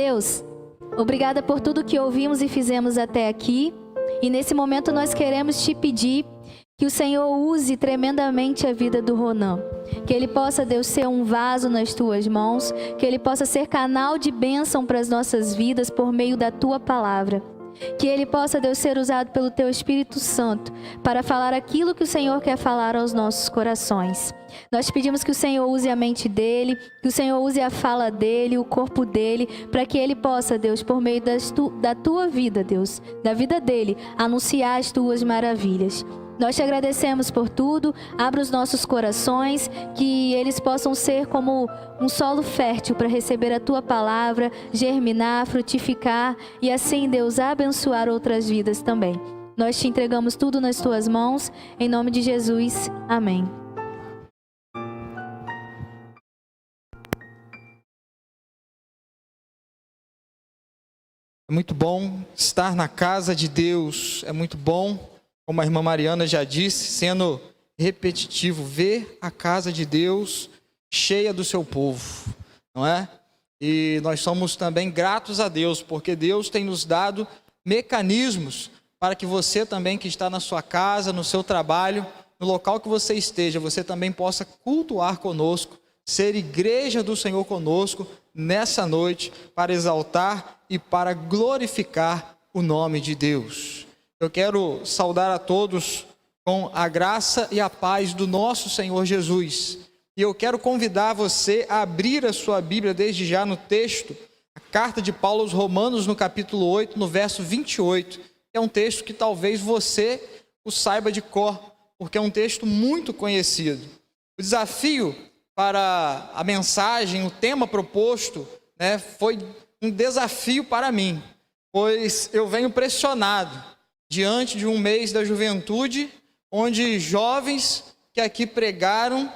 Deus, obrigada por tudo que ouvimos e fizemos até aqui. E nesse momento nós queremos te pedir que o Senhor use tremendamente a vida do Ronan. Que ele possa, Deus, ser um vaso nas tuas mãos. Que ele possa ser canal de bênção para as nossas vidas por meio da tua palavra. Que ele possa, Deus, ser usado pelo teu Espírito Santo para falar aquilo que o Senhor quer falar aos nossos corações. Nós te pedimos que o Senhor use a mente dele, que o Senhor use a fala dele, o corpo dele, para que ele possa, Deus, por meio da tua vida, Deus, da vida dele, anunciar as tuas maravilhas. Nós te agradecemos por tudo. Abra os nossos corações, que eles possam ser como um solo fértil para receber a tua palavra, germinar, frutificar e assim, Deus, abençoar outras vidas também. Nós te entregamos tudo nas tuas mãos, em nome de Jesus. Amém. É muito bom estar na casa de Deus, é muito bom, como a irmã Mariana já disse, sendo repetitivo, ver a casa de Deus cheia do seu povo, não é? E nós somos também gratos a Deus, porque Deus tem nos dado mecanismos para que você também que está na sua casa, no seu trabalho, no local que você esteja, você também possa cultuar conosco, ser igreja do Senhor conosco nessa noite, para exaltar e para glorificar o nome de Deus. Eu quero saudar a todos com a graça e a paz do nosso Senhor Jesus. E eu quero convidar você a abrir a sua Bíblia desde já no texto, a carta de Paulo aos Romanos, no capítulo 8, no verso 28. É um texto que talvez você o saiba de cor, porque é um texto muito conhecido. O desafio para a mensagem, o tema proposto, foi um desafio para mim, pois eu venho pressionado diante de um mês da juventude, onde jovens que aqui pregaram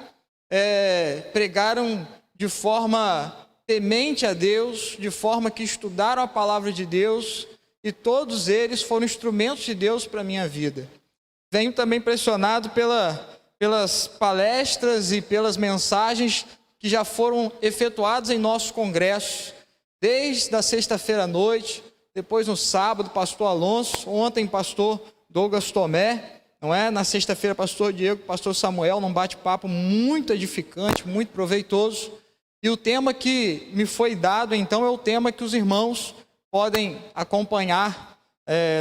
de forma temente a Deus, de forma que estudaram a palavra de Deus, e todos eles foram instrumentos de Deus para a minha vida. Venho também pressionado pelas palestras e pelas mensagens que já foram efetuadas em nossos congressos, desde a sexta-feira à noite, depois no sábado, pastor Alonso, ontem pastor Douglas Tomé, não é? Na sexta-feira, pastor Diego, pastor Samuel, num bate-papo muito edificante, muito proveitoso. E o tema que me foi dado, então, é o tema que os irmãos podem acompanhar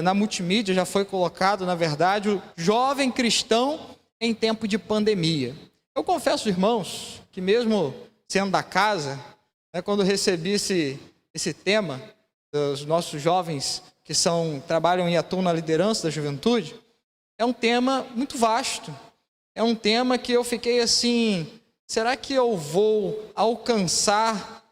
na multimídia, já foi colocado, na verdade, o jovem cristão em tempo de pandemia. Eu confesso, irmãos, que mesmo sendo da casa, quando recebi esse tema, dos nossos jovens que trabalham e atuam na liderança da juventude, é um tema muito vasto, é um tema que eu fiquei assim, será que eu vou alcançar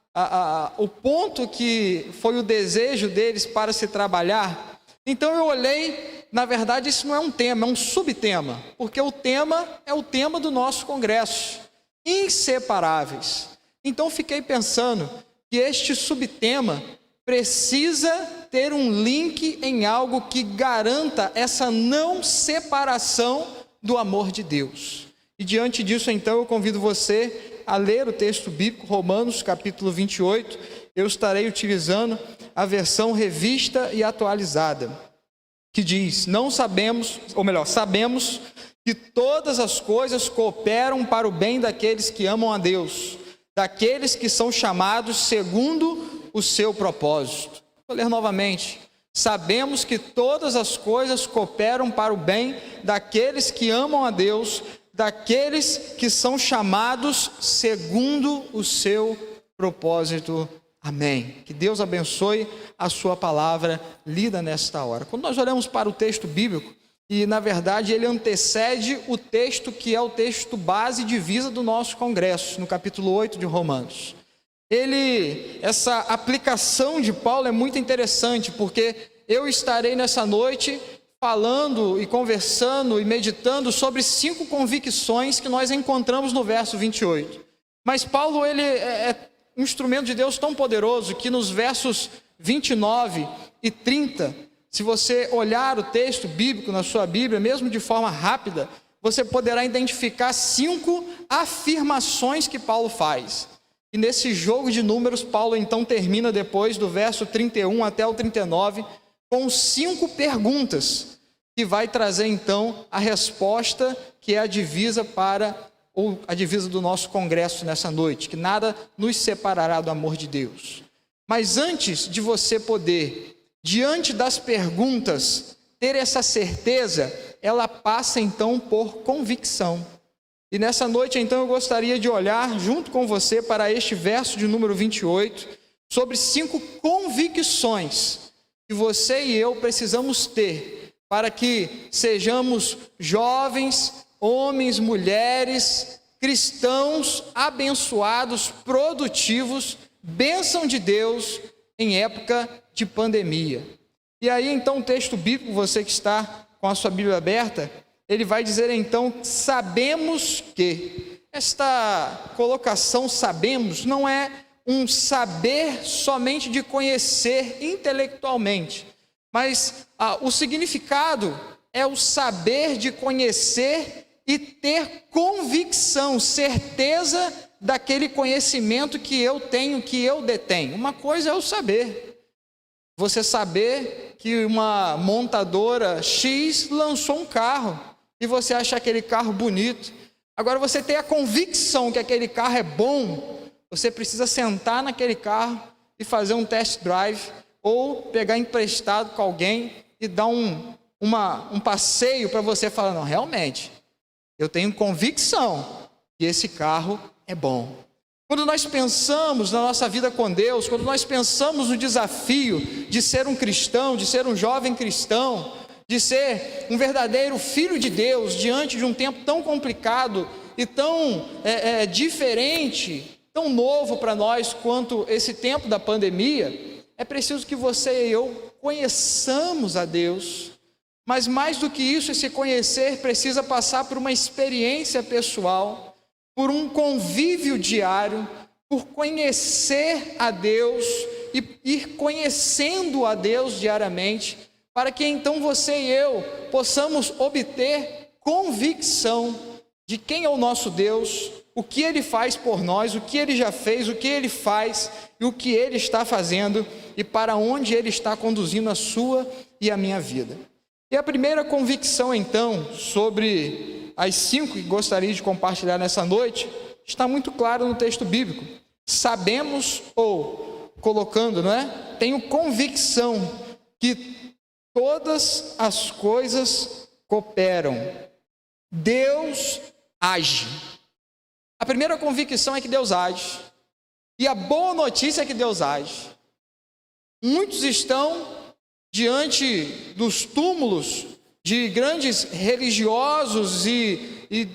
o ponto que foi o desejo deles para se trabalhar? Então eu olhei, na verdade isso não é um tema, é um subtema, porque o tema é o tema do nosso congresso, inseparáveis. Então fiquei pensando que este subtema precisa ter um link em algo que garanta essa não separação do amor de Deus. E diante disso, então, eu convido você a ler o texto bíblico, Romanos, capítulo 28. Eu estarei utilizando a versão revista e atualizada, que diz: sabemos que todas as coisas cooperam para o bem daqueles que amam a Deus, daqueles que são chamados segundo o seu propósito. Vou ler novamente. Sabemos que todas as coisas cooperam para o bem daqueles que amam a Deus, daqueles que são chamados segundo o seu propósito. Amém. Que Deus abençoe a sua palavra lida nesta hora. Quando nós olhamos para o texto bíblico, e na verdade ele antecede o texto que é o texto base de divisa do nosso congresso, no capítulo 8 de Romanos. Essa aplicação de Paulo é muito interessante, porque eu estarei nessa noite falando e conversando e meditando sobre 5 convicções que nós encontramos no verso 28. Mas Paulo, ele é um instrumento de Deus tão poderoso que nos versos 29 e 30, se você olhar o texto bíblico na sua Bíblia, mesmo de forma rápida, você poderá identificar 5 afirmações que Paulo faz. E nesse jogo de números, Paulo então termina depois do verso 31 até o 39, com 5 perguntas, que vai trazer então a resposta que é a divisa a divisa do nosso congresso nessa noite, que nada nos separará do amor de Deus. Mas antes de você poder, diante das perguntas, ter essa certeza, ela passa então por convicção. E nessa noite então eu gostaria de olhar junto com você para este verso de número 28, sobre 5 convicções que você e eu precisamos ter para que sejamos jovens, homens, mulheres, cristãos abençoados, produtivos, bênção de Deus em época de pandemia. E aí então o texto bíblico, você que está com a sua Bíblia aberta, ele vai dizer então, sabemos que. Esta colocação sabemos não é um saber somente de conhecer intelectualmente, mas o significado é o saber de conhecer e ter convicção, certeza daquele conhecimento que eu tenho, que eu detenho. Uma coisa é o saber. Você saber que uma montadora X lançou um carro e você acha aquele carro bonito. Agora você tem a convicção que aquele carro é bom, você precisa sentar naquele carro e fazer um test drive ou pegar emprestado com alguém e dar um passeio para você falar, não, realmente, eu tenho convicção que esse carro é bom. Quando nós pensamos na nossa vida com Deus, quando nós pensamos no desafio de ser um cristão, de ser um jovem cristão, de ser um verdadeiro filho de Deus, diante de um tempo tão complicado e tão diferente, tão novo para nós quanto esse tempo da pandemia, é preciso que você e eu conheçamos a Deus, mas mais do que isso, esse conhecer precisa passar por uma experiência pessoal, por um convívio diário, por conhecer a Deus e ir conhecendo a Deus diariamente, para que então você e eu possamos obter convicção de quem é o nosso Deus, o que Ele faz por nós, o que Ele já fez, o que Ele faz e o que Ele está fazendo e para onde Ele está conduzindo a sua e a minha vida. E a primeira convicção então sobre as 5 que gostaria de compartilhar nessa noite, está muito claro no texto bíblico. Sabemos, ou colocando, não é? Tenho convicção que todas as coisas cooperam. Deus age. A primeira convicção é que Deus age. E a boa notícia é que Deus age. Muitos estão diante dos túmulos de grandes religiosos e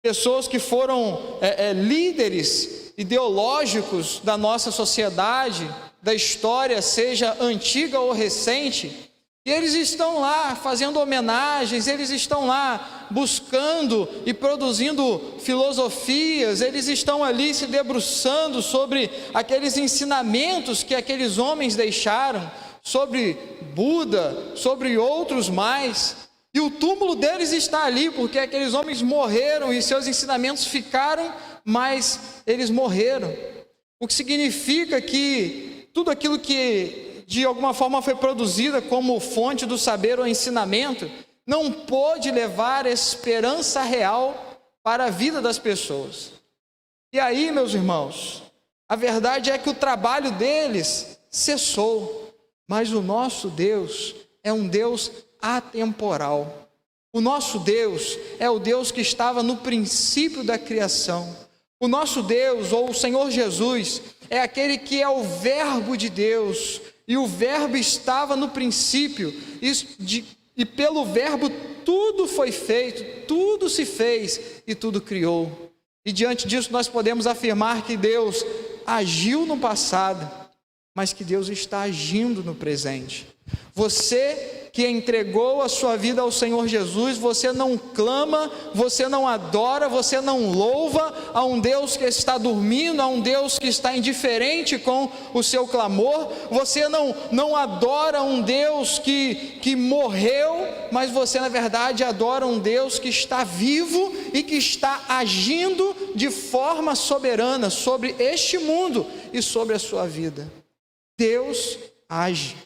pessoas que foram líderes ideológicos da nossa sociedade, da história, seja antiga ou recente, e eles estão lá fazendo homenagens, eles estão lá buscando e produzindo filosofias, eles estão ali se debruçando sobre aqueles ensinamentos que aqueles homens deixaram, sobre Buda, sobre outros mais, e o túmulo deles está ali, porque aqueles homens morreram e seus ensinamentos ficaram, mas eles morreram, o que significa que tudo aquilo que de alguma forma foi produzida como fonte do saber ou ensinamento, não pôde levar esperança real para a vida das pessoas. E aí, meus irmãos, a verdade é que o trabalho deles cessou. Mas o nosso Deus é um Deus atemporal. O nosso Deus é o Deus que estava no princípio da criação. O nosso Deus, ou o Senhor Jesus, é aquele que é o Verbo de Deus. E o Verbo estava no princípio. E pelo Verbo tudo foi feito, tudo se fez e tudo criou. E diante disso nós podemos afirmar que Deus agiu no passado, mas que Deus está agindo no presente. Você que entregou a sua vida ao Senhor Jesus, você não clama, você não adora, você não louva a um Deus que está dormindo, a um Deus que está indiferente com o seu clamor, você não adora um Deus que morreu, mas você na verdade adora um Deus que está vivo e que está agindo de forma soberana sobre este mundo e sobre a sua vida. Deus age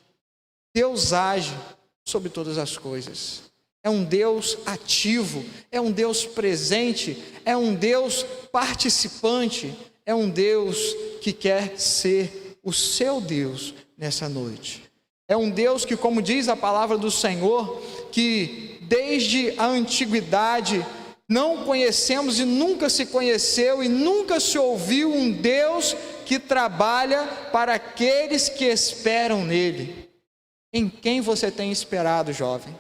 sobre todas as coisas. É um Deus ativo, é um Deus presente, é um Deus participante, é um Deus que quer ser o seu Deus nessa noite. É um Deus que, como diz a palavra do Senhor, que desde a antiguidade não conhecemos e nunca se conheceu e nunca se ouviu um Deus que trabalha para aqueles que esperam nele. Em quem você tem esperado, jovem?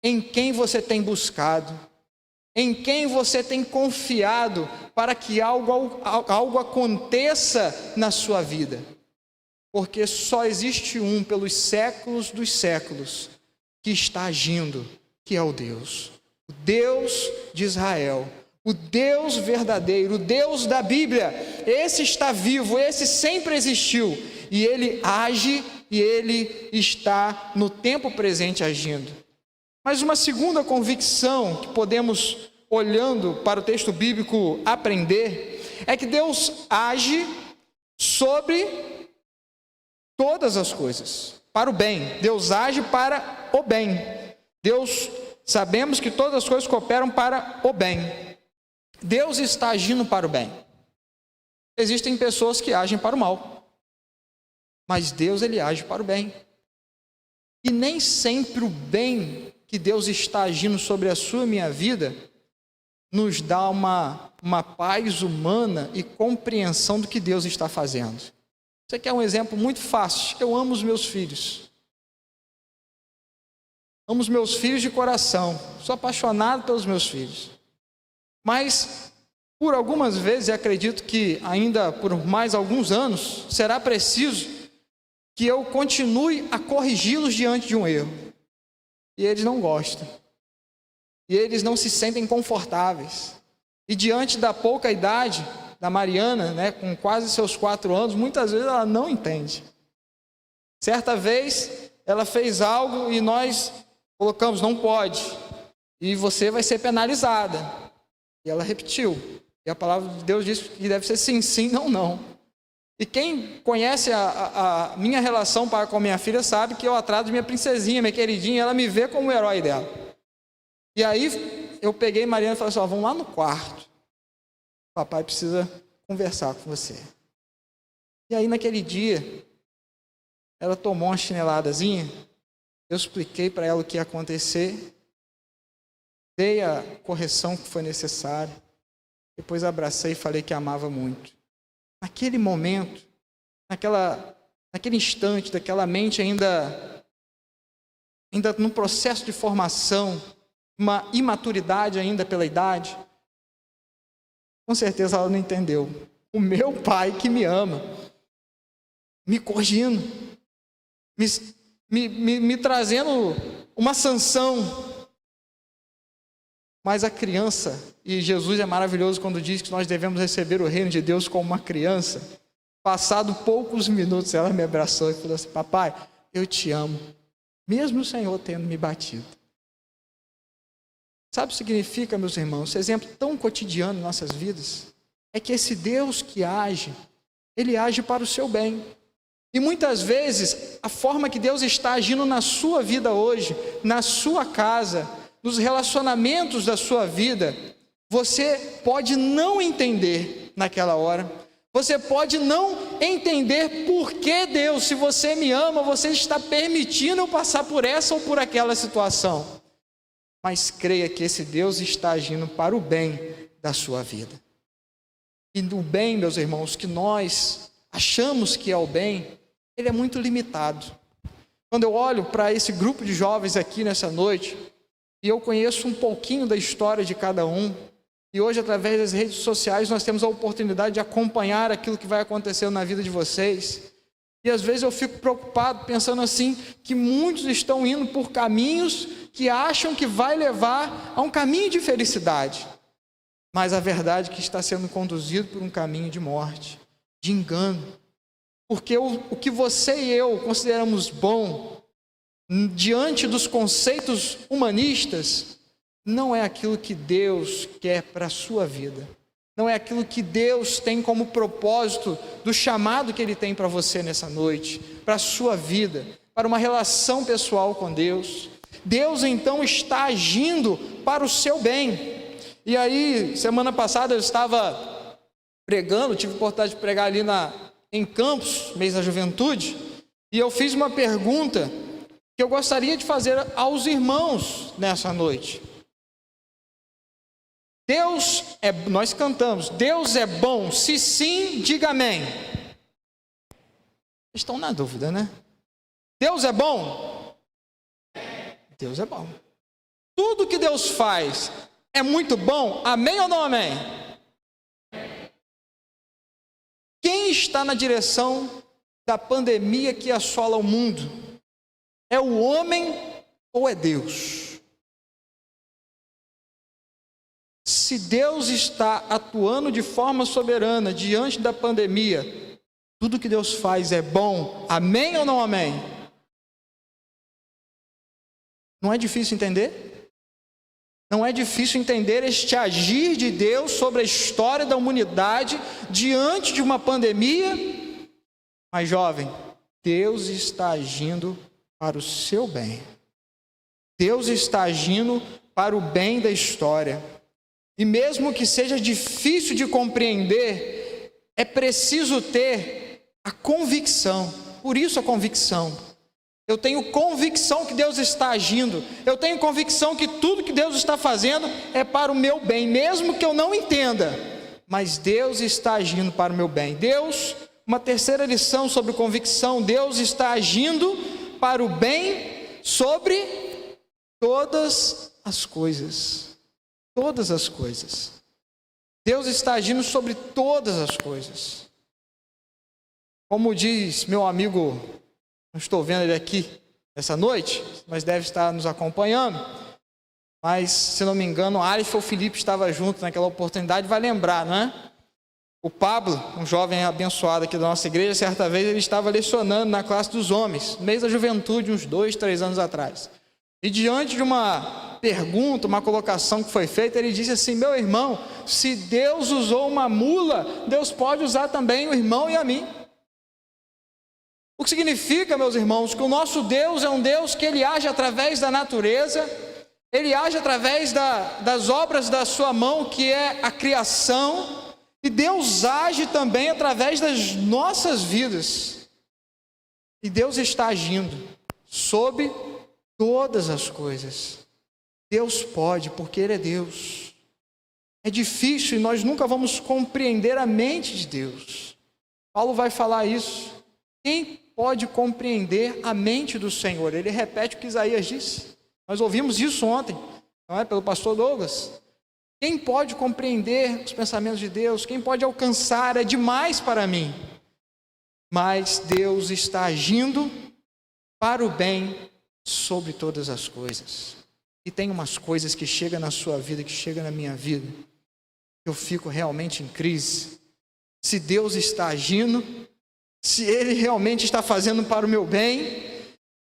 Em quem você tem buscado? Em quem você tem confiado para que algo aconteça na sua vida? Porque só existe um pelos séculos dos séculos que está agindo, que é o Deus de Israel, o Deus verdadeiro, o Deus da Bíblia. Esse está vivo, esse sempre existiu, e ele age e ele está no tempo presente agindo. Mas uma segunda convicção que podemos, olhando para o texto bíblico, aprender, é que Deus age sobre todas as coisas, para o bem. Deus age para o bem. Sabemos que todas as coisas cooperam para o bem. Deus está agindo para o bem. Existem pessoas que agem para o mal, mas Deus, ele age para o bem. E nem sempre o bem que Deus está agindo sobre a sua e minha vida nos dá uma paz humana e compreensão do que Deus está fazendo. Isso aqui é um exemplo muito fácil. Eu amo os meus filhos. Amo os meus filhos de coração. Sou apaixonado pelos meus filhos. Mas, por algumas vezes, e acredito que ainda por mais alguns anos, será preciso que eu continue a corrigi-los diante de um erro. E eles não gostam. E eles não se sentem confortáveis. E diante da pouca idade da Mariana, com quase seus 4 anos, muitas vezes ela não entende. Certa vez, ela fez algo e nós colocamos, não pode. E você vai ser penalizada. E ela repetiu. E a palavra de Deus diz que deve ser sim, sim, não, não. E quem conhece a minha relação para com a minha filha sabe que eu a trato de minha princesinha, minha queridinha, ela me vê como o herói dela. E aí eu peguei Mariana e falei assim, vamos lá no quarto. Papai precisa conversar com você. E aí naquele dia, ela tomou uma chineladazinha, eu expliquei para ela o que ia acontecer, dei a correção que foi necessária, depois abracei e falei que amava muito. Naquele momento, naquele instante, daquela mente ainda no processo de formação, uma imaturidade ainda pela idade, com certeza ela não entendeu. O meu pai que me ama, me corrigindo, me trazendo uma sanção. Mas a criança, e Jesus é maravilhoso quando diz que nós devemos receber o reino de Deus como uma criança. Passado poucos minutos, ela me abraçou e falou assim, papai, eu te amo, mesmo o Senhor tendo me batido. Sabe o que significa, meus irmãos, esse exemplo tão cotidiano em nossas vidas? É que esse Deus que age, ele age para o seu bem. E muitas vezes, a forma que Deus está agindo na sua vida hoje, na sua casa, nos relacionamentos da sua vida, você pode não entender naquela hora, você pode não entender por que Deus, se você me ama, você está permitindo eu passar por essa ou por aquela situação. Mas creia que esse Deus está agindo para o bem da sua vida. E o bem, meus irmãos, que nós achamos que é o bem, ele é muito limitado. Quando eu olho para esse grupo de jovens aqui nessa noite, e eu conheço um pouquinho da história de cada um, e hoje através das redes sociais nós temos a oportunidade de acompanhar aquilo que vai acontecendo na vida de vocês, e às vezes eu fico preocupado pensando assim, que muitos estão indo por caminhos que acham que vai levar a um caminho de felicidade, mas a verdade é que está sendo conduzido por um caminho de morte, de engano, porque o que você e eu consideramos bom, diante dos conceitos humanistas, não é aquilo que Deus quer para a sua vida. não é aquilo que Deus tem como propósito do chamado que Ele tem para você nessa noite, para a sua vida, para uma relação pessoal com Deus. Deus então está agindo para o seu bem. E aí, semana passada eu estava pregando, tive a oportunidade de pregar ali em Campos, mês da juventude, e eu fiz uma pergunta que eu gostaria de fazer aos irmãos nessa noite. Nós cantamos, Deus é bom, se sim, diga amém. Estão na dúvida, né? Deus é bom? Deus é bom. Tudo que Deus faz é muito bom, amém ou não amém? Quem está na direção da pandemia que assola o mundo? É o homem ou é Deus? Se Deus está atuando de forma soberana diante da pandemia, tudo que Deus faz é bom, amém ou não amém? Não é difícil entender? Não é difícil entender este agir de Deus sobre a história da humanidade diante de uma pandemia? Mas jovem, Deus está agindo para o seu bem. Deus está agindo para o bem da história. E mesmo que seja difícil de compreender, é preciso ter a convicção. Por isso a convicção. Eu tenho convicção que Deus está agindo. Eu tenho convicção que tudo que Deus está fazendo é para o meu bem, mesmo que eu não entenda. Mas Deus está agindo para o meu bem. Uma terceira lição sobre convicção: Deus está agindo para o bem sobre todas as coisas. Todas as coisas. Deus está agindo sobre todas as coisas. Como diz meu amigo, não estou vendo ele aqui essa noite, mas deve estar nos acompanhando. Mas, se não me engano, o Arif ou o Felipe estava junto naquela oportunidade, vai lembrar, não é? O Pablo, um jovem abençoado aqui da nossa igreja, certa vez ele estava lecionando na classe dos homens, no mês da juventude, uns 2, 3 anos atrás. E diante de uma pergunta, uma colocação que foi feita, ele disse assim: meu irmão, se Deus usou uma mula, Deus pode usar também o irmão e a mim. O que significa, meus irmãos, que o nosso Deus é um Deus que Ele age através da natureza, Ele age através das obras da sua mão, que é a criação, e Deus age também através das nossas vidas. E Deus está agindo sobre todas as coisas. Deus pode, porque Ele é Deus. É difícil e nós nunca vamos compreender a mente de Deus. Paulo vai falar isso. Quem pode compreender a mente do Senhor? Ele repete o que Isaías disse. Nós ouvimos isso ontem, não é? Pelo pastor Douglas. Quem pode compreender os pensamentos de Deus? Quem pode alcançar? É demais para mim. Mas Deus está agindo para o bem sobre todas as coisas. E tem umas coisas que chegam na sua vida, que chegam na minha vida, eu fico realmente em crise. Se Deus está agindo, se Ele realmente está fazendo para o meu bem,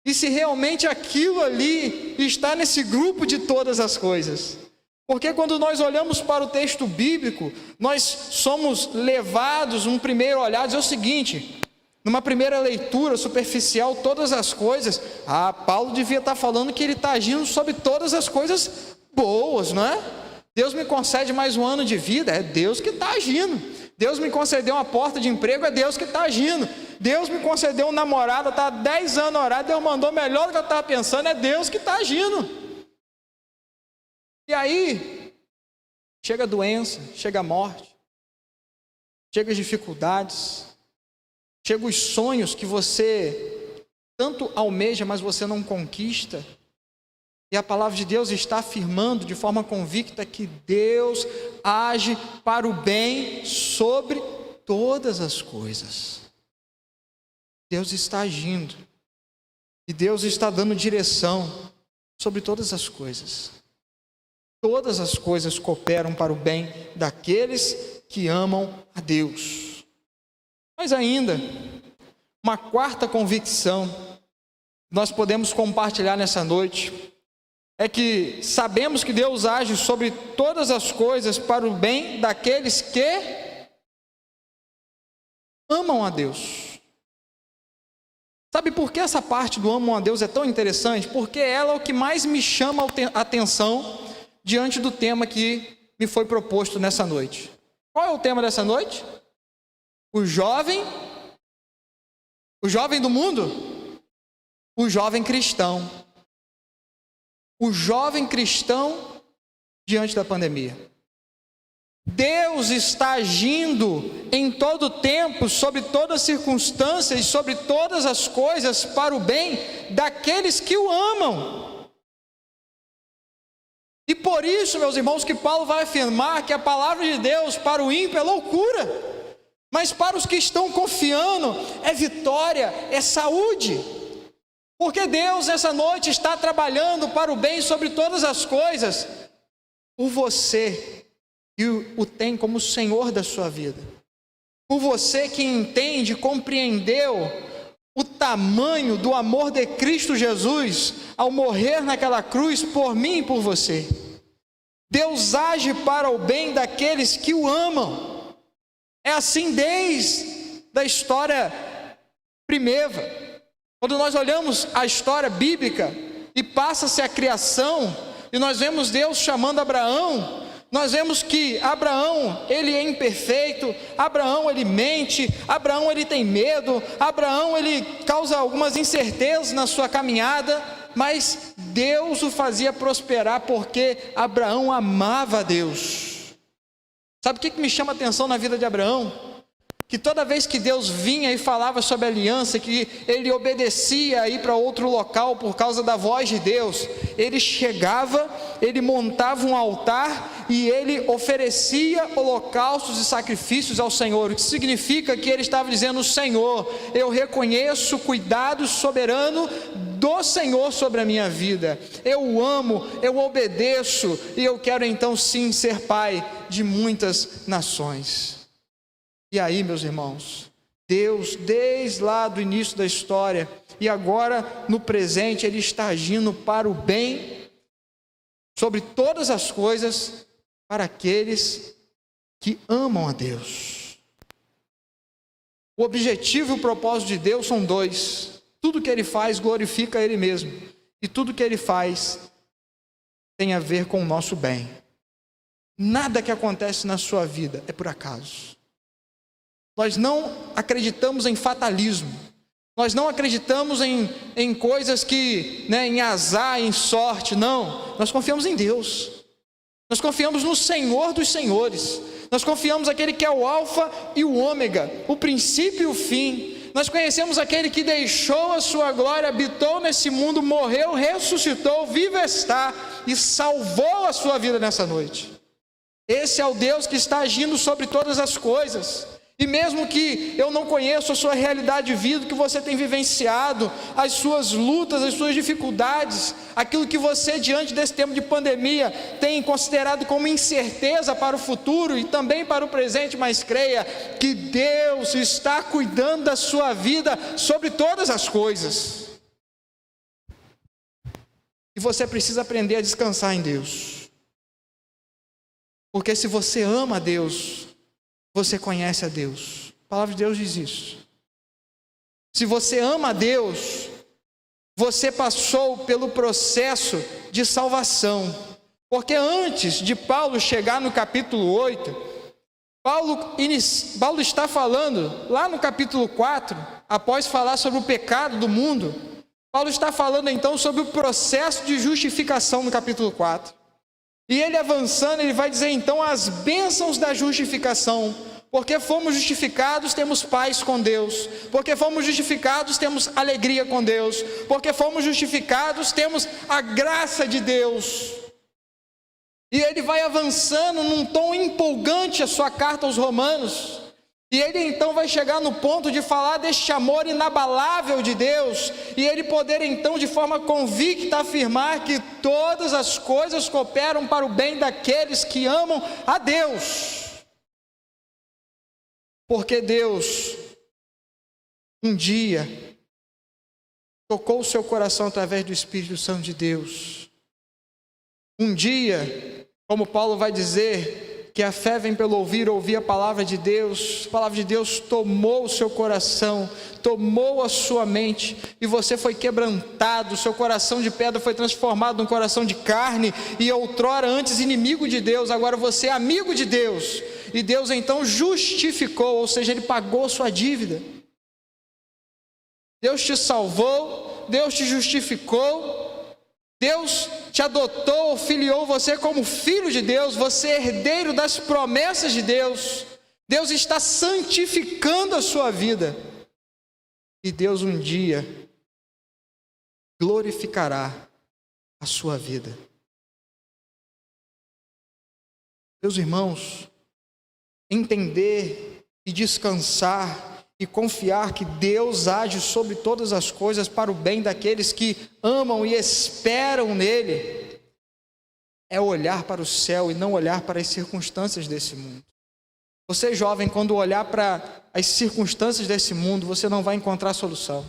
e se realmente aquilo ali está nesse grupo de todas as coisas. Porque quando nós olhamos para o texto bíblico, nós somos levados, um primeiro olhar, a dizer o seguinte: numa primeira leitura superficial, todas as coisas, Paulo devia estar falando que ele está agindo sobre todas as coisas boas, não é? Deus me concede mais um ano de vida, é Deus que está agindo. Deus me concedeu uma porta de emprego, é Deus que está agindo. Deus me concedeu um namorado, está há 10 anos orado, Deus mandou melhor do que eu estava pensando, é Deus que está agindo. E aí, chega a doença, chega a morte, chega as dificuldades, chega os sonhos que você tanto almeja, mas você não conquista. E a palavra de Deus está afirmando de forma convicta que Deus age para o bem sobre todas as coisas. Deus está agindo. E Deus está dando direção sobre todas as coisas. Todas as coisas cooperam para o bem daqueles que amam a Deus. Mas ainda, uma quarta convicção nós podemos compartilhar nessa noite é que sabemos que Deus age sobre todas as coisas para o bem daqueles que amam a Deus. Sabe por que essa parte do amam a Deus é tão interessante? Porque ela é o que mais me chama a atenção diante do tema que me foi proposto nessa noite. Qual é o tema dessa noite? O jovem do mundo? O jovem cristão. O jovem cristão diante da pandemia. Deus está agindo em todo tempo, sobre todas as circunstâncias e sobre todas as coisas para o bem daqueles que o amam. E por isso, meus irmãos, que Paulo vai afirmar que a palavra de Deus para o ímpio é loucura, mas para os que estão confiando é vitória, é saúde. Porque Deus essa noite está trabalhando para o bem sobre todas as coisas, por você que o tem como Senhor da sua vida, por você que entende, compreendeu o tamanho do amor de Cristo Jesus ao morrer naquela cruz por mim e por você. Deus age para o bem daqueles que o amam. É assim desde a história primeva. Quando nós olhamos a história bíblica e passa-se a criação, e nós vemos Deus chamando Abraão, nós vemos que Abraão, ele é imperfeito, Abraão, ele mente, Abraão, ele tem medo, Abraão, ele causa algumas incertezas na sua caminhada, mas Deus o fazia prosperar porque Abraão amava a Deus. Sabe o que me chama a atenção na vida de Abraão? Que toda vez que Deus vinha e falava sobre a aliança, que ele obedecia a ir para outro local por causa da voz de Deus, ele chegava, ele montava um altar e ele oferecia holocaustos e sacrifícios ao Senhor, o que significa que ele estava dizendo: Senhor, eu reconheço o cuidado soberano do Senhor sobre a minha vida, eu o amo, eu obedeço, e eu quero então sim ser pai de muitas nações. E aí, meus irmãos, Deus, desde lá do início da história, e agora no presente, Ele está agindo para o bem, sobre todas as coisas, para aqueles que amam a Deus. O objetivo e o propósito de Deus são dois. Tudo que Ele faz glorifica Ele mesmo, e tudo que Ele faz tem a ver com o nosso bem. Nada que acontece na sua vida é por acaso. Nós não acreditamos em fatalismo, nós não acreditamos em coisas que, em azar, em sorte, não. Nós confiamos em Deus, nós confiamos no Senhor dos Senhores, nós confiamos naquele que é o alfa e o ômega, o princípio e o fim. Nós conhecemos aquele que deixou a sua glória, habitou nesse mundo, morreu, ressuscitou, vivo está e salvou a sua vida nessa noite. Esse é o Deus que está agindo sobre todas as coisas. E mesmo que eu não conheça a sua realidade de vida, que você tem vivenciado, as suas lutas, as suas dificuldades, aquilo que você diante desse tempo de pandemia tem considerado como incerteza para o futuro e também para o presente, mas creia que Deus está cuidando da sua vida sobre todas as coisas. E você precisa aprender a descansar em Deus. Porque se você ama a Deus, você conhece a Deus. A palavra de Deus diz isso. Se você ama a Deus, você passou pelo processo de salvação. Porque antes de Paulo chegar no capítulo 8, Paulo está falando, lá no capítulo 4, após falar sobre o pecado do mundo, Paulo está falando então sobre o processo de justificação no capítulo 4. E ele avançando, ele vai dizer então as bênçãos da justificação. Porque fomos justificados, temos paz com Deus. Porque fomos justificados, temos alegria com Deus. Porque fomos justificados, temos a graça de Deus. E ele vai avançando num tom empolgante a sua carta aos Romanos. E ele então vai chegar no ponto de falar deste amor inabalável de Deus, e ele poder então de forma convicta afirmar que todas as coisas cooperam para o bem daqueles que amam a Deus. Porque Deus, um dia, tocou o seu coração através do Espírito Santo de Deus, Um dia, como Paulo vai dizer, que a fé vem pelo ouvir a palavra de Deus. A palavra de Deus tomou o seu coração, tomou a sua mente, e você foi quebrantado. O seu coração de pedra foi transformado num coração de carne, e outrora antes inimigo de Deus, agora você é amigo de Deus. E Deus então justificou, ou seja, Ele pagou sua dívida. Deus te salvou, Deus te justificou, Deus te adotou, filiou você como filho de Deus, você é herdeiro das promessas de Deus. Deus está santificando a sua vida. E Deus um dia glorificará a sua vida. Meus irmãos, entender e descansar e confiar que Deus age sobre todas as coisas para o bem daqueles que amam e esperam nele, é olhar para o céu e não olhar para as circunstâncias desse mundo. Você, jovem, quando olhar para as circunstâncias desse mundo, você não vai encontrar solução.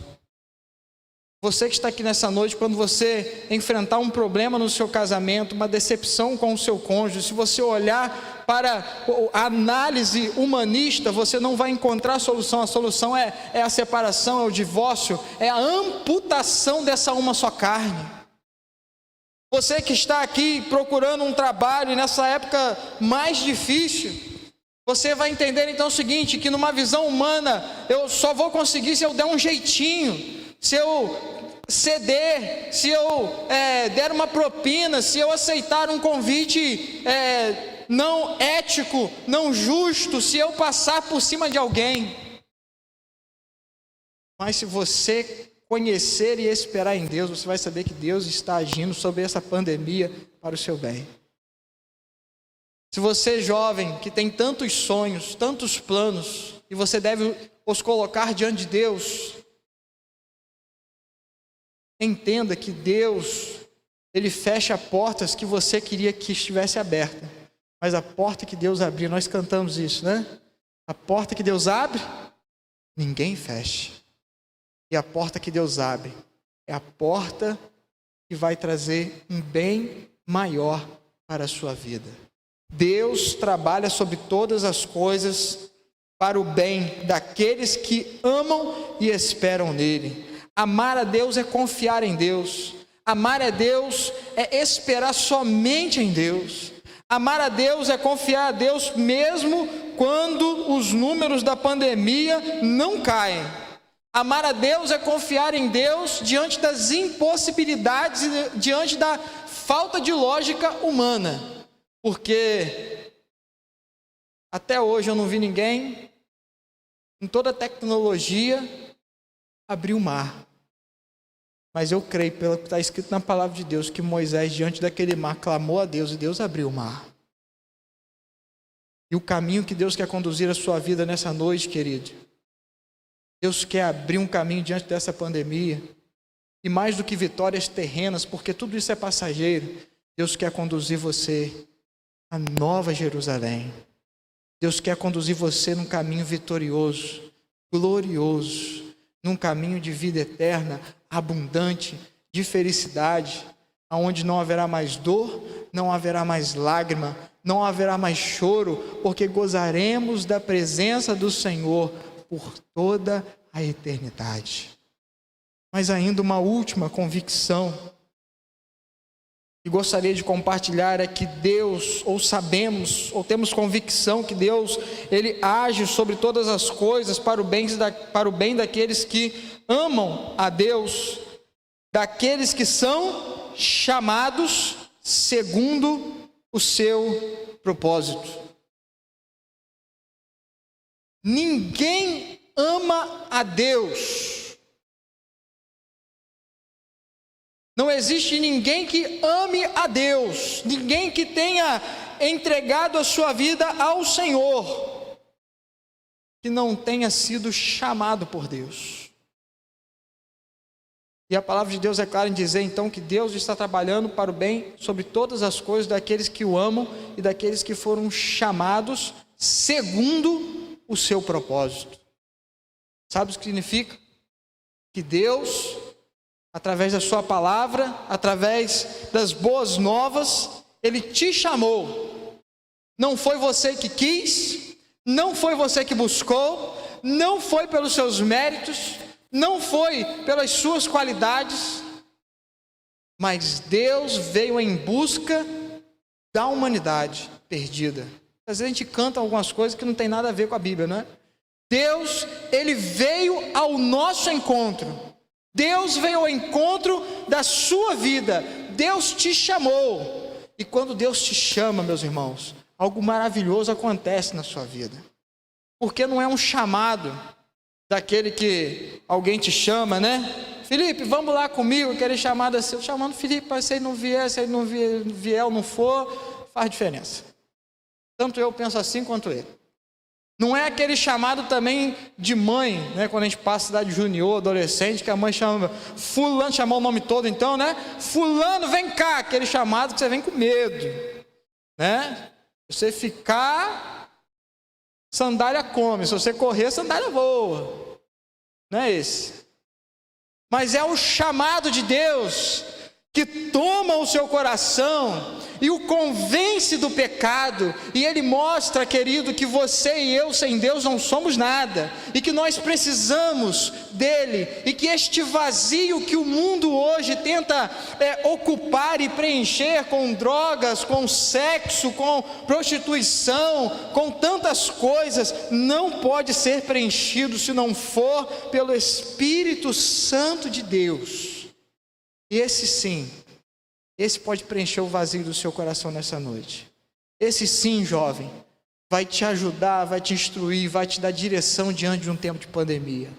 Você que está aqui nessa noite, quando você enfrentar um problema no seu casamento, uma decepção com o seu cônjuge, se você olhar para a análise humanista, você não vai encontrar solução. A solução é a separação, é o divórcio, é a amputação dessa uma só carne. Você que está aqui procurando um trabalho, e nessa época mais difícil, você vai entender então o seguinte, que numa visão humana, eu só vou conseguir se eu der um jeitinho, se eu ceder, se eu der uma propina, se eu aceitar um convite não ético, não justo, se eu passar por cima de alguém. Mas se você conhecer e esperar em Deus, você vai saber que Deus está agindo sobre essa pandemia para o seu bem. Se você, jovem, que tem tantos sonhos, tantos planos, e você deve os colocar diante de Deus, entenda que Deus, Ele fecha portas que você queria que estivesse aberta, mas a porta que Deus abriu, nós cantamos isso, né? A porta que Deus abre, ninguém fecha. E a porta que Deus abre é a porta que vai trazer um bem maior para a sua vida. Deus trabalha sobre todas as coisas para o bem daqueles que amam e esperam nele. Amar a Deus é confiar em Deus. Amar a Deus é esperar somente em Deus. Amar a Deus é confiar a Deus mesmo quando os números da pandemia não caem. Amar a Deus é confiar em Deus diante das impossibilidades, diante da falta de lógica humana. Porque até hoje eu não vi ninguém, em toda a tecnologia, abrir o mar. Mas eu creio, pelo que está escrito na palavra de Deus, que Moisés, diante daquele mar, clamou a Deus e Deus abriu o mar. E o caminho que Deus quer conduzir a sua vida nessa noite, querido, Deus quer abrir um caminho diante dessa pandemia. E mais do que vitórias terrenas, porque tudo isso é passageiro, Deus quer conduzir você à Nova Jerusalém. Deus quer conduzir você num caminho vitorioso, glorioso, num caminho de vida eterna, abundante, de felicidade, aonde não haverá mais dor, não haverá mais lágrima, não haverá mais choro, porque gozaremos da presença do Senhor por toda a eternidade. Mas ainda uma última convicção que gostaria de compartilhar é que Deus, ou sabemos, ou temos convicção que Deus, Ele age sobre todas as coisas para o bem daqueles que amam a Deus, daqueles que são chamados segundo o seu propósito. Ninguém ama a Deus. Não existe ninguém que ame a Deus, ninguém que tenha entregado a sua vida ao Senhor, que não tenha sido chamado por Deus. E a palavra de Deus é clara em dizer então que Deus está trabalhando para o bem sobre todas as coisas daqueles que o amam e daqueles que foram chamados segundo o seu propósito. Sabe o que significa? Que Deus, através da sua palavra, através das boas novas. Ele te chamou. Não foi você que quis, não foi você que buscou, não foi pelos seus méritos, não foi pelas suas qualidades, mas Deus veio em busca da humanidade perdida. Às vezes a gente canta algumas coisas que não tem nada a ver com a Bíblia, não é? Deus, ele veio ao nosso encontro. Deus veio ao encontro da sua vida. Deus te chamou. E quando Deus te chama, meus irmãos, algo maravilhoso acontece na sua vida. Porque não é um chamado daquele que alguém te chama, né? Felipe, vamos lá comigo, aquele chamado assim, chamando Felipe, mas se ele não vier, se ele não vier ou não for, faz diferença. Tanto eu penso assim quanto ele. Não é aquele chamado também de mãe, né? Quando a gente passa cidade junior, adolescente, que a mãe chama fulano, chamou o nome todo então, né? Fulano, vem cá, aquele chamado que você vem com medo, né? Se você ficar, sandália come, se você correr, sandália voa. Não é esse. Mas é o chamado de Deus que toma o seu coração e o convence do pecado, e ele mostra, querido, que você e eu sem Deus não somos nada, e que nós precisamos dele, e que este vazio que o mundo hoje tenta ocupar e preencher com drogas, com sexo, com prostituição, com tantas coisas, não pode ser preenchido se não for pelo Espírito Santo de Deus. E esse sim, esse pode preencher o vazio do seu coração nessa noite. Esse sim, jovem, vai te ajudar, vai te instruir, vai te dar direção diante de um tempo de pandemia.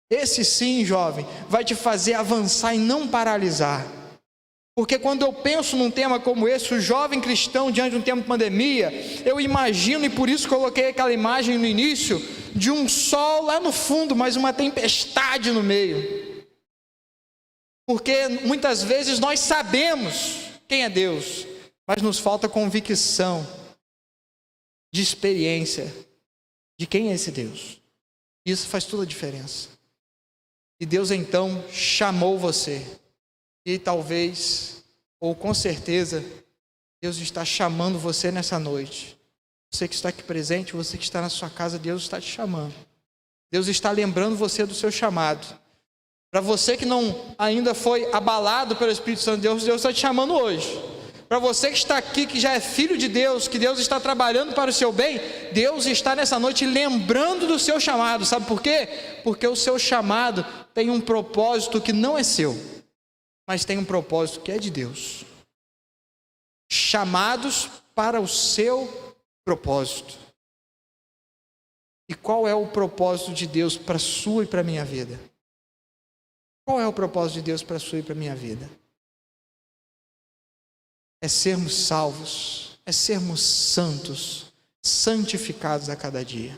Esse sim, jovem, vai te fazer avançar e não paralisar. Porque quando eu penso num tema como esse, o jovem cristão diante de um tempo de pandemia, eu imagino, e por isso coloquei aquela imagem no início, de um sol lá no fundo, mas uma tempestade no meio. Porque muitas vezes nós sabemos quem é Deus, mas nos falta convicção de experiência de quem é esse Deus. Isso faz toda a diferença. E Deus então chamou você. E talvez, ou com certeza, Deus está chamando você nessa noite. Você que está aqui presente, você que está na sua casa, Deus está te chamando. Deus está lembrando você do seu chamado. Para você que não ainda foi abalado pelo Espírito Santo de Deus, Deus está te chamando hoje. Para você que está aqui, que já é filho de Deus, que Deus está trabalhando para o seu bem, Deus está nessa noite lembrando do seu chamado. Sabe por quê? Porque o seu chamado tem um propósito que não é seu, mas tem um propósito que é de Deus. Chamados para o seu propósito. E qual é o propósito de Deus para a sua e para a minha vida? Qual é o propósito de Deus para a sua e para a minha vida? É sermos salvos, é sermos santos, santificados a cada dia.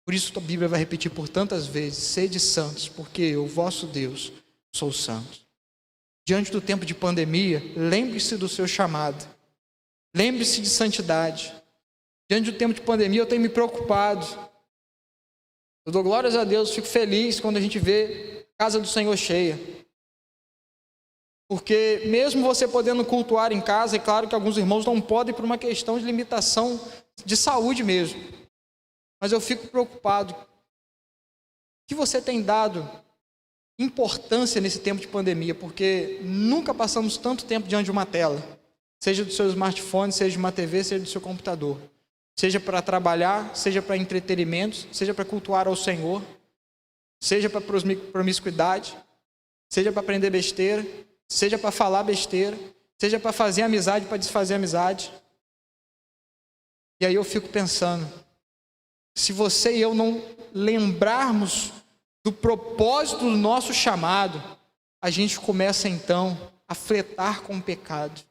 Por isso a Bíblia vai repetir por tantas vezes: sede santos, porque eu, vosso Deus, sou santo. Diante do tempo de pandemia, lembre-se do seu chamado, lembre-se de santidade. Diante do tempo de pandemia, eu tenho me preocupado. Eu dou glórias a Deus, fico feliz quando a gente vê casa do Senhor cheia. Porque mesmo você podendo cultuar em casa, é claro que alguns irmãos não podem por uma questão de limitação de saúde mesmo. Mas eu fico preocupado. Que você tem dado importância nesse tempo de pandemia, porque nunca passamos tanto tempo diante de uma tela, seja do seu smartphone, seja de uma TV, seja do seu computador. Seja para trabalhar, seja para entretenimento, seja para cultuar ao Senhor, seja para promiscuidade, seja para aprender besteira, seja para falar besteira, seja para fazer amizade, para desfazer amizade. E aí eu fico pensando, se você e eu não lembrarmos do propósito do nosso chamado, a gente começa então a fletar com o pecado.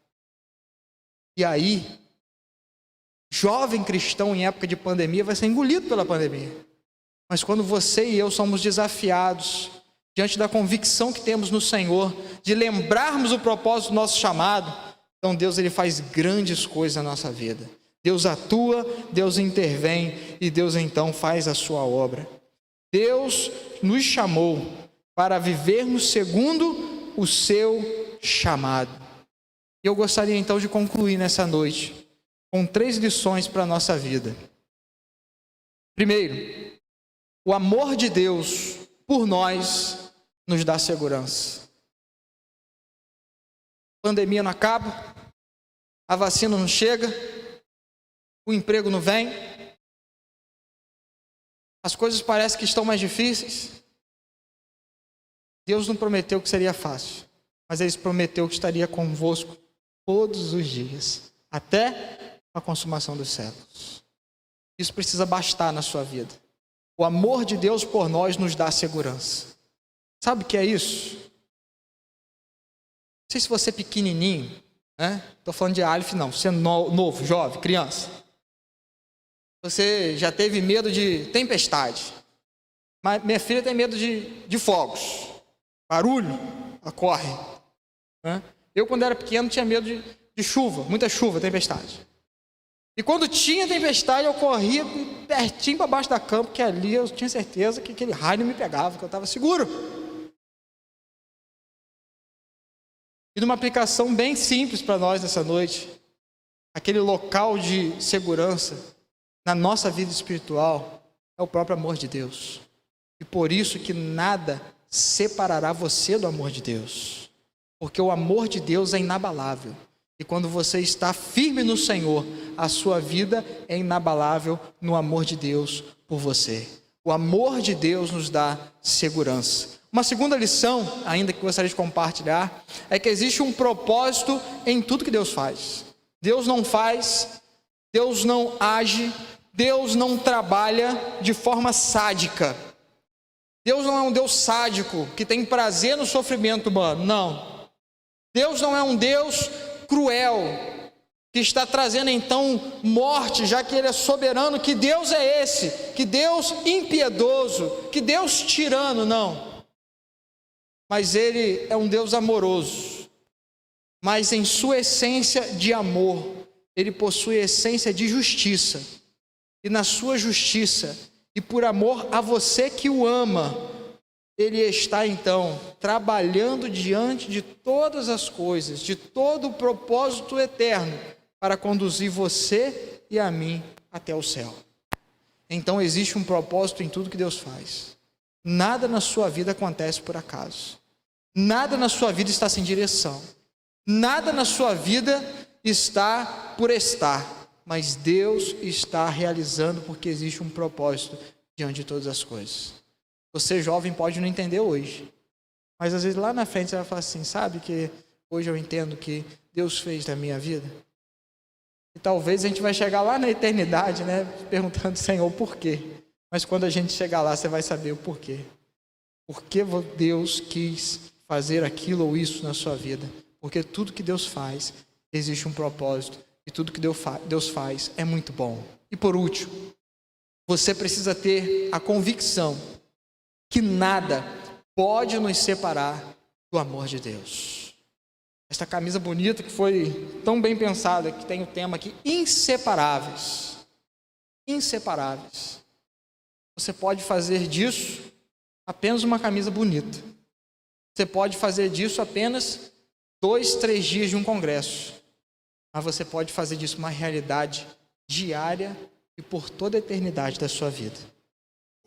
E aí, jovem cristão em época de pandemia vai ser engolido pela pandemia. Mas quando você e eu somos desafiados, diante da convicção que temos no Senhor, de lembrarmos o propósito do nosso chamado, então Deus ele faz grandes coisas na nossa vida. Deus atua, Deus intervém e Deus então faz a sua obra. Deus nos chamou para vivermos segundo o seu chamado. E eu gostaria então de concluir nessa noite com 3 lições para a nossa vida. Primeiro, o amor de Deus por nós nos dá segurança. A pandemia não acaba, a vacina não chega, o emprego não vem, as coisas parecem que estão mais difíceis. Deus não prometeu que seria fácil, mas Ele prometeu que estaria convosco todos os dias, até a consumação dos séculos. Isso precisa bastar na sua vida. O amor de Deus por nós nos dá segurança. Sabe o que é isso? Não sei se você é pequenininho, né? Estou falando de Aleph, não. Você é novo, jovem, criança. Você já teve medo de tempestade. Mas minha filha tem medo de fogos. Barulho, ela corre. Né? Eu, quando era pequeno, tinha medo de chuva, muita chuva, tempestade. E quando tinha tempestade, eu corria pertinho para baixo da cama, porque ali eu tinha certeza que aquele raio não me pegava, que eu estava seguro. E numa aplicação bem simples para nós nessa noite, aquele local de segurança na nossa vida espiritual é o próprio amor de Deus. E por isso que nada separará você do amor de Deus. Porque o amor de Deus é inabalável. E quando você está firme no Senhor, a sua vida é inabalável no amor de Deus por você. O amor de Deus nos dá segurança. Uma segunda lição, ainda que gostaria de compartilhar, é que existe um propósito em tudo que Deus faz. Deus não faz, Deus não age, Deus não trabalha de forma sádica. Deus não é um Deus sádico que tem prazer no sofrimento humano, não. Deus não é um Deus cruel, que está trazendo então morte, já que Ele é soberano. Que Deus é esse? Que Deus impiedoso? Que Deus tirano? Não. Mas Ele é um Deus amoroso, mas em sua essência de amor, Ele possui a essência de justiça, e na sua justiça, e por amor a você que o ama, Ele está então trabalhando diante de todas as coisas, de todo o propósito eterno, para conduzir você e a mim até o céu. Então existe um propósito em tudo que Deus faz. Nada na sua vida acontece por acaso. Nada na sua vida está sem direção. Nada na sua vida está por estar. Mas Deus está realizando, porque existe um propósito diante de todas as coisas. Você jovem pode não entender hoje, mas às vezes lá na frente você vai falar assim: sabe que hoje eu entendo que Deus fez na minha vida? E talvez a gente vai chegar lá na eternidade, né, perguntando: Senhor, por quê? Mas quando a gente chegar lá, você vai saber o porquê. Por que Deus quis fazer aquilo ou isso na sua vida? Porque tudo que Deus faz, existe um propósito, e tudo que Deus faz é muito bom. E por último, você precisa ter a convicção que nada pode nos separar do amor de Deus. Esta camisa bonita que foi tão bem pensada, que tem o tema aqui, inseparáveis. Inseparáveis. Você pode fazer disso apenas uma camisa bonita. Você pode fazer disso apenas 2, 3 dias de um congresso. Mas você pode fazer disso uma realidade diária e por toda a eternidade da sua vida.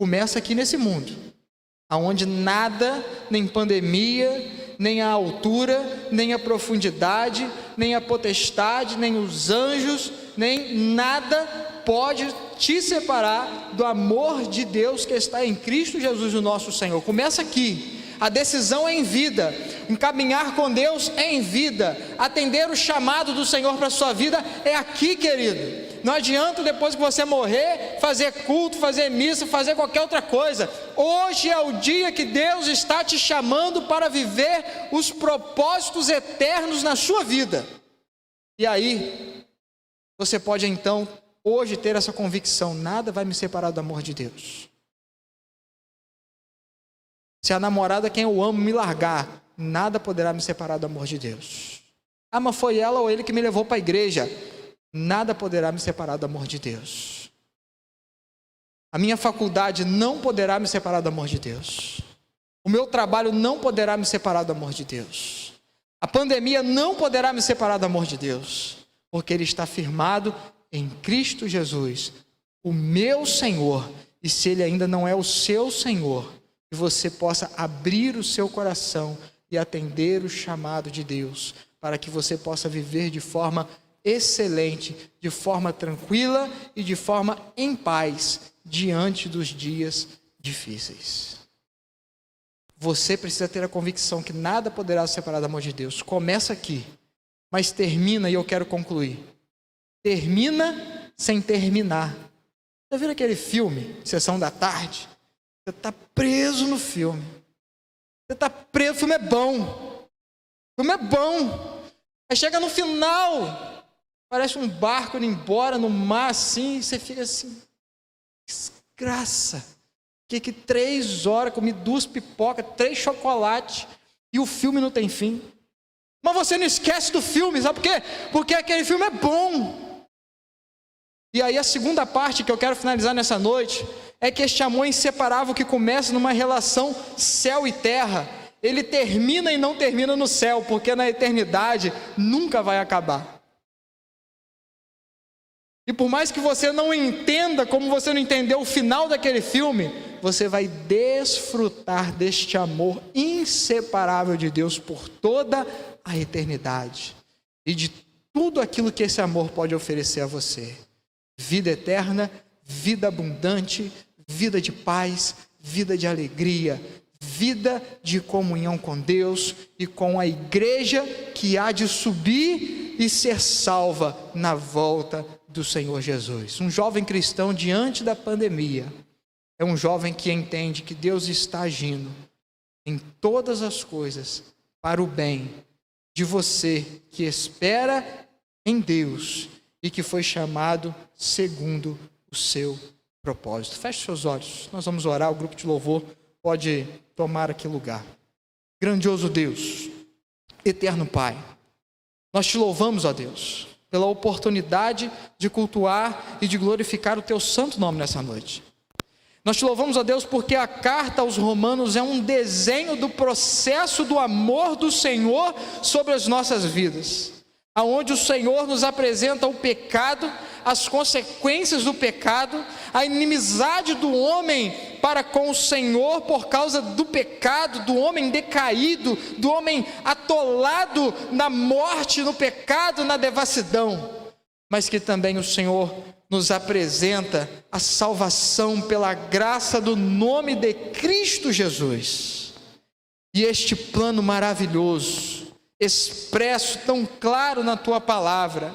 Começa aqui nesse mundo, onde nada, nem pandemia, nem a altura, nem a profundidade, nem a potestade, nem os anjos, nem nada pode te separar do amor de Deus que está em Cristo Jesus, o nosso Senhor. Começa aqui. A decisão é em vida, encaminhar com Deus é em vida, atender o chamado do Senhor para a sua vida é aqui, querido. Não adianta depois que você morrer, fazer culto, fazer missa, fazer qualquer outra coisa. Hoje é o dia que Deus está te chamando para viver os propósitos eternos na sua vida. E aí, você pode então, hoje, ter essa convicção: nada vai me separar do amor de Deus. Se a namorada quem eu amo me largar, nada poderá me separar do amor de Deus. Ah, mas foi ela ou ele que me levou para a igreja. Nada poderá me separar do amor de Deus. A minha faculdade não poderá me separar do amor de Deus. O meu trabalho não poderá me separar do amor de Deus. A pandemia não poderá me separar do amor de Deus, porque Ele está firmado em Cristo Jesus, o meu Senhor. E se Ele ainda não é o seu Senhor, que você possa abrir o seu coração e atender o chamado de Deus, para que você possa viver de forma excelente, de forma tranquila e de forma em paz, diante dos dias difíceis. Você precisa ter a convicção que nada poderá separar do amor de Deus. Começa aqui, mas termina, e eu quero concluir. Termina sem terminar. Já viram aquele filme, Sessão da Tarde? Você está preso no filme. Você está preso, o filme é bom. O filme é bom. Aí chega no final, parece um barco indo embora no mar assim, e você fica assim, desgraça. Que 3 horas, comi 2 pipocas, 3 chocolates, e o filme não tem fim. Mas você não esquece do filme, sabe por quê? Porque aquele filme é bom. E aí a segunda parte que eu quero finalizar nessa noite, é que este amor inseparável que começa numa relação céu e terra, ele termina e não termina no céu, porque na eternidade nunca vai acabar. E por mais que você não entenda, como você não entendeu o final daquele filme, você vai desfrutar deste amor inseparável de Deus por toda a eternidade. E de tudo aquilo que esse amor pode oferecer a você. Vida eterna, vida abundante, vida de paz, vida de alegria, vida de comunhão com Deus e com a igreja que há de subir e ser salva na volta do Senhor Jesus. Um jovem cristão diante da pandemia é um jovem que entende que Deus está agindo em todas as coisas para o bem de você que espera em Deus e que foi chamado segundo o seu propósito. Feche seus olhos, nós vamos orar, o grupo de louvor pode tomar aqui lugar. Grandioso Deus, eterno Pai, nós te louvamos, ó Deus, pela oportunidade de cultuar e de glorificar o teu santo nome nessa noite. Nós te louvamos, ó Deus, porque a carta aos Romanos é um desenho do processo do amor do Senhor sobre as nossas vidas, aonde o Senhor nos apresenta o pecado, as consequências do pecado, a inimizade do homem para com o Senhor por causa do pecado, do homem decaído, do homem atolado na morte, no pecado, na devassidão, mas que também o Senhor nos apresenta a salvação pela graça do nome de Cristo Jesus. E este plano maravilhoso, expresso tão claro na tua palavra,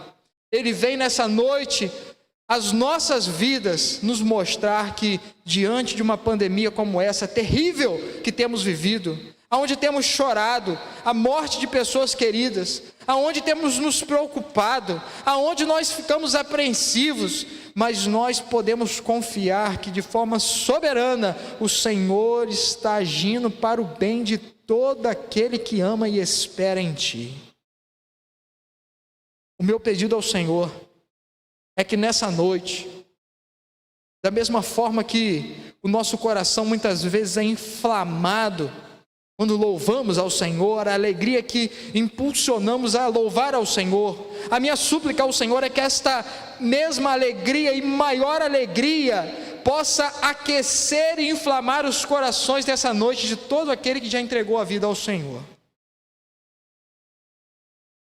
ele vem nessa noite as nossas vidas nos mostrar que diante de uma pandemia como essa terrível que temos vivido, aonde temos chorado a morte de pessoas queridas, aonde temos nos preocupado, aonde nós ficamos apreensivos, mas nós podemos confiar que de forma soberana o Senhor está agindo para o bem de todo aquele que ama e espera em Ti. O meu pedido ao Senhor é que nessa noite, da mesma forma que o nosso coração muitas vezes é inflamado quando louvamos ao Senhor, a alegria que impulsionamos a louvar ao Senhor, a minha súplica ao Senhor é que esta mesma alegria e maior alegria possa aquecer e inflamar os corações dessa noite de todo aquele que já entregou a vida ao Senhor.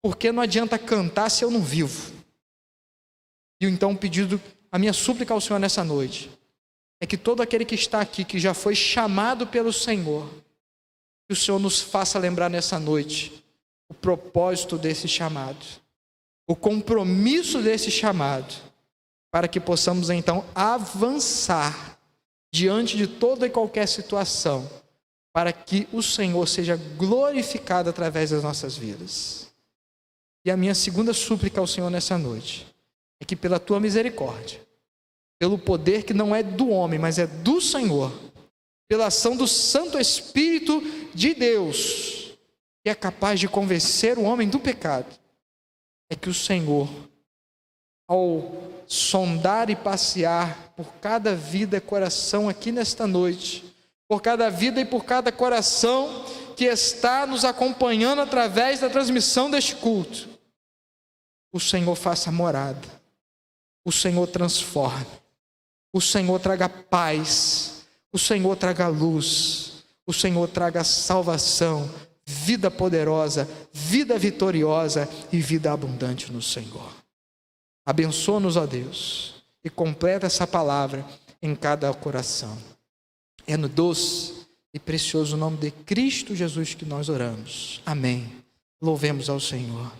Porque não adianta cantar se eu não vivo. E então o pedido, a minha súplica ao Senhor nessa noite é que todo aquele que está aqui, que já foi chamado pelo Senhor, que o Senhor nos faça lembrar nessa noite o propósito desse chamado, o compromisso desse chamado, para que possamos então avançar diante de toda e qualquer situação, para que o Senhor seja glorificado através das nossas vidas. E a minha segunda súplica ao Senhor nessa noite é que pela tua misericórdia, pelo poder que não é do homem, mas é do Senhor, pela ação do Santo Espírito de Deus, que é capaz de convencer o homem do pecado, é que o Senhor, ao sondar e passear por cada vida e coração aqui nesta noite, por cada vida e por cada coração que está nos acompanhando através da transmissão deste culto. O Senhor faça morada, o Senhor transforme, o Senhor traga paz, o Senhor traga luz, o Senhor traga salvação, vida poderosa, vida vitoriosa e vida abundante no Senhor. Abençoa-nos, ó Deus, e completa essa palavra em cada coração. É no doce e precioso nome de Cristo Jesus que nós oramos. Amém. Louvemos ao Senhor.